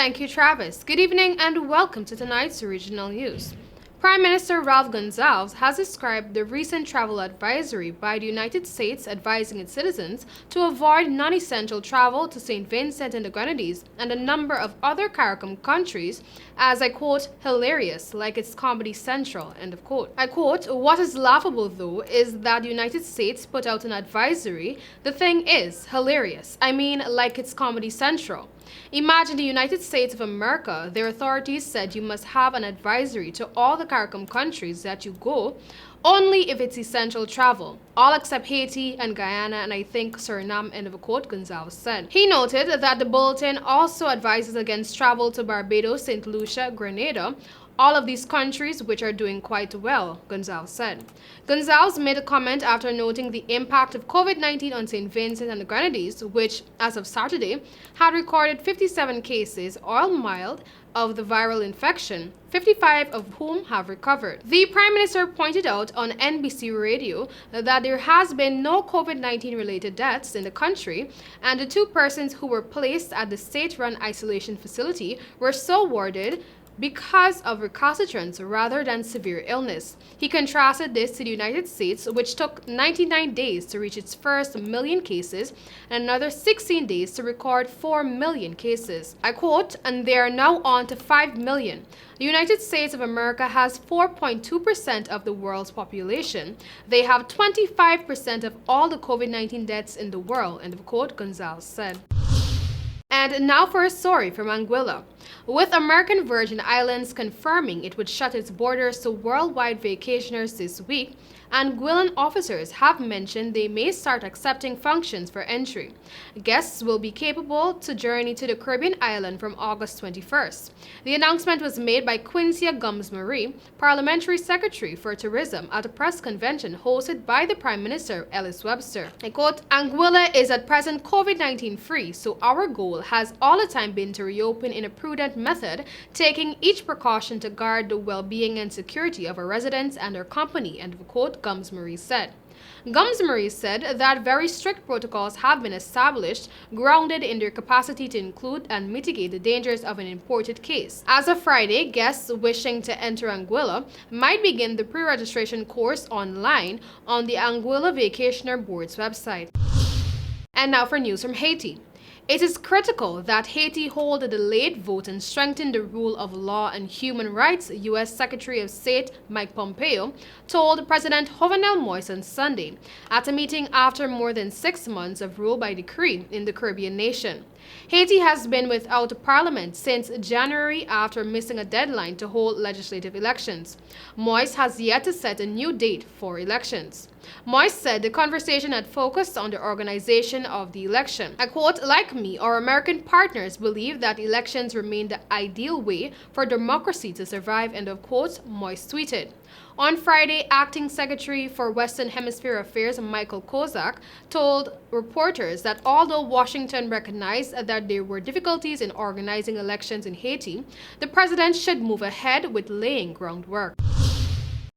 Thank you, Travis. Good evening and welcome to tonight's regional news. Prime Minister Ralph Gonsalves has described the recent travel advisory by the United States advising its citizens to avoid non-essential travel to St. Vincent and the Grenadines and a number of other CARICOM countries as, I quote, hilarious, like it's Comedy Central, end of quote. I quote, what is laughable though is that the United States put out an advisory. The thing is hilarious. I mean, like it's Comedy Central. Imagine the United States of America. Their authorities said you must have an advisory to all the CARICOM countries that you go, only if it's essential travel. All except Haiti and Guyana and I think Suriname, end of a quote, Gonsalves said. He noted that the bulletin also advises against travel to Barbados, St. Lucia, Grenada, all of these countries which are doing quite well, Gonsalves said. Gonsalves made a comment after noting the impact of COVID-19 on St. Vincent and the Grenadines, which, as of Saturday, had recorded 57 cases, all mild, of the viral infection, 55 of whom have recovered. The Prime Minister pointed out on NBC Radio that there has been no COVID-19 related deaths in the country, and the 2 persons who were placed at the state-run isolation facility were so warded because of recalcitrance rather than severe illness. He contrasted this to the United States, which took 99 days to reach its first million cases and another 16 days to record 4 million cases. I quote, and they are now on to 5 million. The United States of America has 4.2% of the world's population. They have 25% of all the COVID-19 deaths in the world, end of quote, Gonsalves said. And now for a story from Anguilla. With American Virgin Islands confirming it would shut its borders to worldwide vacationers this week, Anguillan officers have mentioned they may start accepting functions for entry. Guests will be capable to journey to the Caribbean island from August 21st. The announcement was made by Quincia Gomes-Marie, Parliamentary Secretary for Tourism, at a press convention hosted by the Prime Minister, Ellis Webster. I quote, Anguilla is at present COVID-19 free, so our goal has all the time been to reopen in a prudent method, taking each precaution to guard the well-being and security of our residents and our company, end of quote, Gomes-Marie said. Gomes-Marie said that very strict protocols have been established, grounded in their capacity to include and mitigate the dangers of an imported case. As of Friday, guests wishing to enter Anguilla might begin the pre-registration course online on the Anguilla Vacationer Board's website. And now for news from Haiti. It is critical that Haiti hold a delayed vote and strengthen the rule of law and human rights, U.S. Secretary of State Mike Pompeo told President Jovenel Moïse on Sunday at a meeting after more than 6 months of rule by decree in the Caribbean nation. Haiti has been without a parliament since January after missing a deadline to hold legislative elections. Moïse has yet to set a new date for elections. Moïse said the conversation had focused on the organization of the election. I quote, like me, our American partners believe that elections remain the ideal way for democracy to survive, end of quote, Moïse tweeted. On Friday, Acting Secretary for Western Hemisphere Affairs Michael Kozak told reporters that although Washington recognized that there were difficulties in organizing elections in Haiti, the president should move ahead with laying groundwork.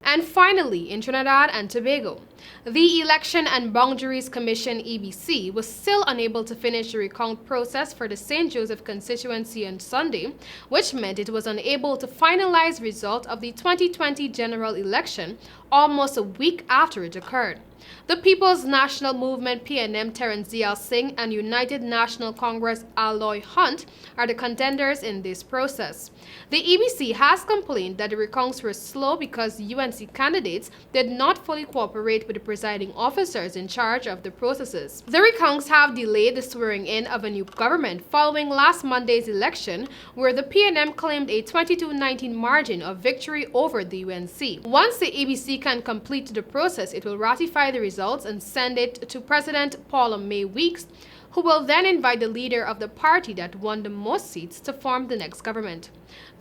And finally, in Trinidad and Tobago, the Election and Boundaries Commission (EBC) was still unable to finish the recount process for the St. Joseph constituency on Sunday, which meant it was unable to finalize result of the 2020 general election almost a week after it occurred. The People's National Movement (PNM) Terence Dial Singh and United National Congress Aloy Hunt are the contenders in this process. The EBC has complained that the recounts were slow because UNC candidates did not fully cooperate with the presiding officers in charge of the processes. The recounts have delayed the swearing-in of a new government following last Monday's election, where the PNM claimed a 22-19 margin of victory over the UNC. Once the EBC can complete the process, it will ratify the results and send it to President Paula May Weeks, who will then invite the leader of the party that won the most seats to form the next government.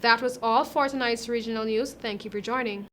That was all for tonight's regional news. Thank you for joining.